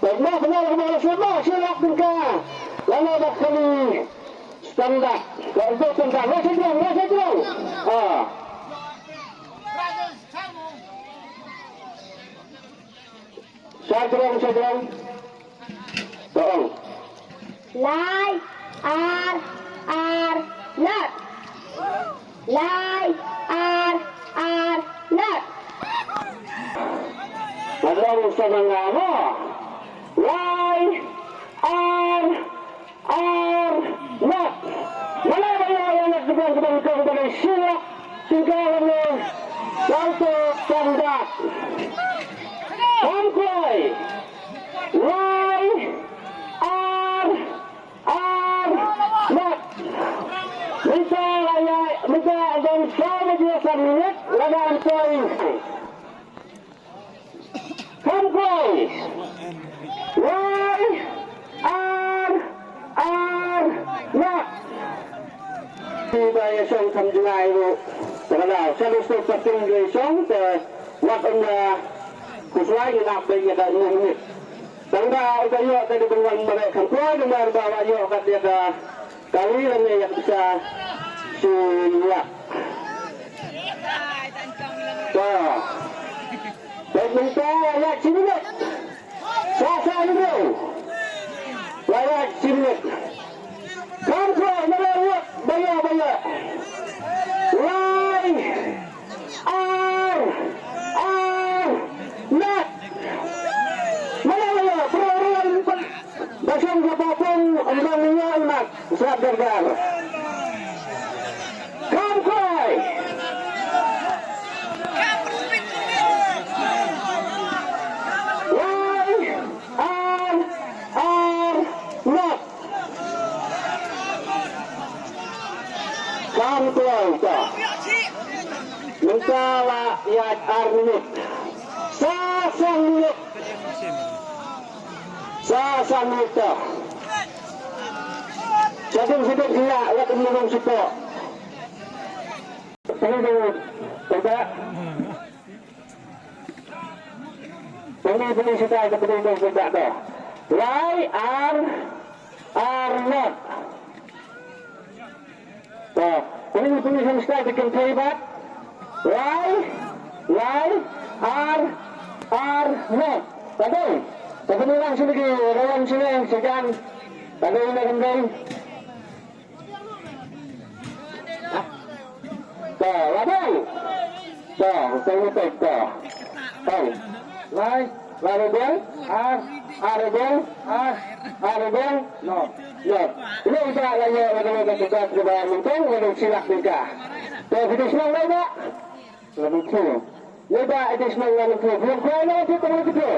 Benar kembali silap juga. Lalu kali standar. Kalau tentang masih jauh. Saya tolong. Lie are not. Lie are not. Madam Samangama. Lie are not. Mana yang nagdugong kepada silap tinggal satu standar. Sampai lie are not. Minta dan sama dia sangat lawan poin. Sampai lie are not. Kita yang tham gia itu, kalau saya lupa penting dari song, waktunya kusuai nak bagi ada 2 minit. Tangga upayo tadi dengan mereka keluar dengan bawa yo kat dia kali ini yang bisa siap. Dan minta ayat sini. Saya dulu. Ayat sini. Kamu melewat bayar. Lie are not. Basang kapapong ang mga anak sa Dargar. Come cry! Why are not? Come cry ka. Mentala yat arnit. Sasangit. Sasamita. Sedang dia akan minum sipo. Tengok coba. Ini kita ada penduduk coba dah. Why are not? Ini tulisan kita bikin terlibat. Why are not? Betul. Tapi orang sini orang sini segan pada ini kembali. Lalu, no. Ini kita lagi ada tugas kebayar mungkin untuk silap nikah. Jadi semua lagi, lebih tu. Lepas itu semua yang itu, belum kau nanti kamu itu.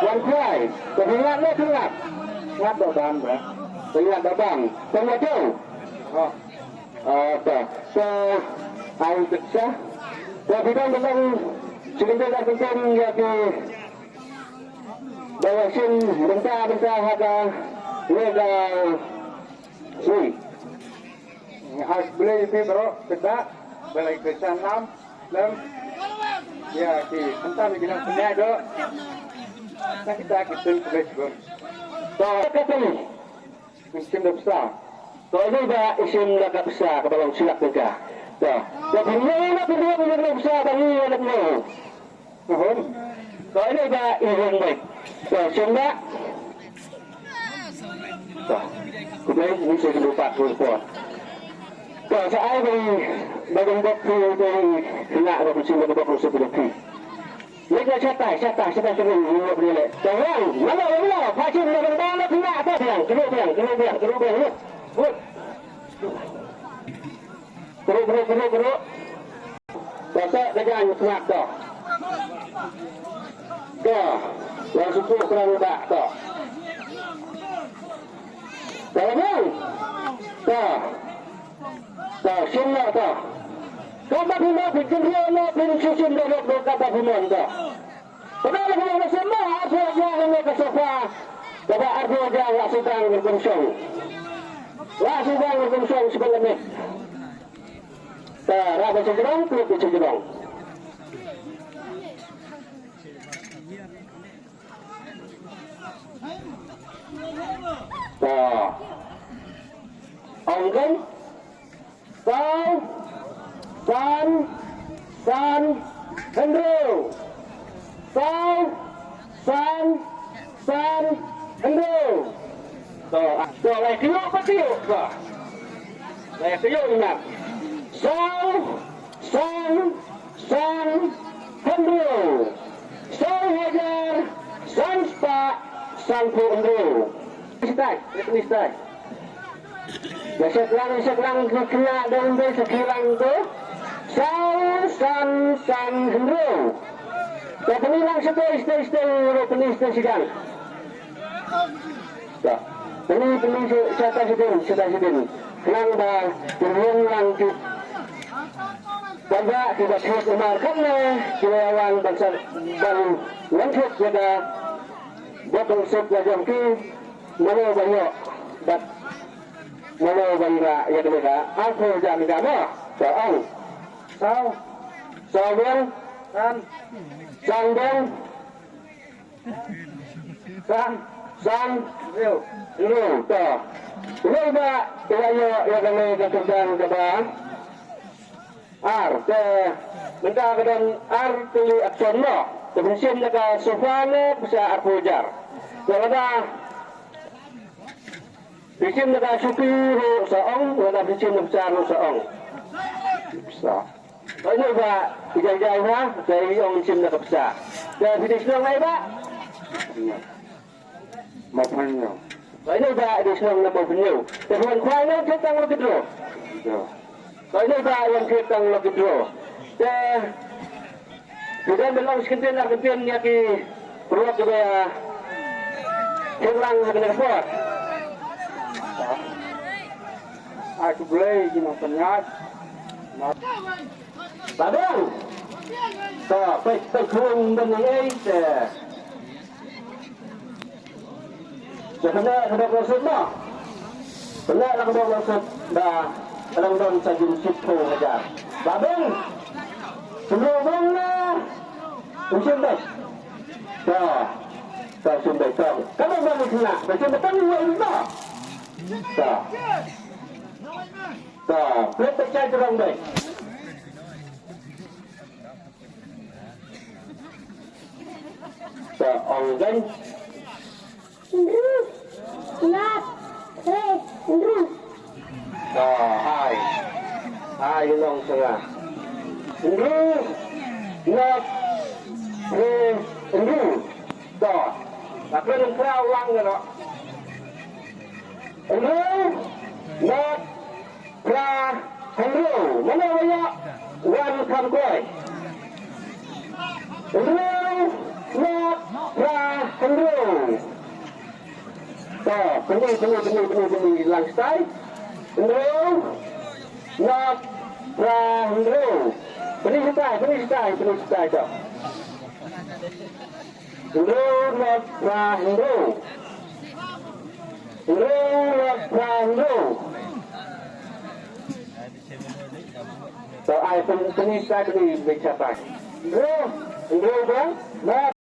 One cry, kehingat le kehingat. Ngat dobang ber. Kehingat dobang. Tengok tu. Okay. So, ayo kita. Jadi kita memang sebentar akan jadi bawa sin bentar ada lega sui. Harus beli itu bro, kita beli ke sana, ya di entah bikin punya do. Kita boleh juga. Kata ni, isim dah besar. Ini dah isim dah besar kalau silap nikah. Jadi ni dah besar bagi anak ni. Ini dah isim baik. Isim dah. Kemudian ini saya lupa tuan. Saya bagi doktor dari nak berkumpul dengan doktor sebelum. Mereka catai sebelum ini boleh. Jangan, mana, macam mana tidak apa yang, kerubian. Keru. Besok dengan semak dah. Dah, yang suku terlalu dah. Dah, semua dah. Kata bina bikin dia susun dengan kata bina dah. Padahal kalau semua apa yang mereka sofa, pada apa yang sedang berkumpul. Sedang berkumpul sebelum ni. Rakyat sejarah, peluk sejarah. Đó. Ông gánh. Sao. San. Andrew. Sao. San. Andrew. Đó. Đó lại cái lỗ bắt tiêu. Đó. Lại cái lỗ nè. Sao. San. Andrew. Sao Hajar. San Andrew. Stay. Bisa lang kena dan bisa kilang tu. San Andrew. Tapi ni lang stay penis sidang. Ya. Penis saya sidang. Kelang dah turun lang tu. Pada kita terus umarkan kilawan bangsa dan lanjut pada botol sop wajam ki mana banyak dat mana banyak ya mereka aku jangan kamu soal soal san real to ini ba ya kami kemudian coba R ke mereka kadang R tulis aksen no kemudian mereka sofane bisa arpujar kalau ada bikin mereka syukur seorang ada bikin besar seorang besar ini pak jauh-jauh lah dari orang bikin mereka besar dan bikin senang lagi pak mau penuh ini pak di senang mau penuh teman kuala kita mau kedua ini pak yang kita mau kedua sudah belum sekian Argentina ki perlu juga kurang dengan kuat. Aku boleh gini penyat. Badang. Tak baik kurang dengan ini. Sebenarnya sudah berasal dah. Benar lah sudah berasal dah. Dalam daun sajin situ saja. Badang. Sebelum usia dah. Tak sumber tak. Kalau baru kena, macam betul ni yang tak. Tak. Boleh percaya terang baik. Tak. Orang kan. Not. Andrew. Tak. Hai long setengah. Andrew. Not. Andrew. Tak. Tapi yang kerawang ni tak. Andrew, not Andrew. Mana banyak one come boy. Andrew, not Andrew. Tak. Penuh lang style. Andrew, not Andrew. Penuh style tak. Andrew, not Andrew. So I penis saya ni bicara. Andrew, bang.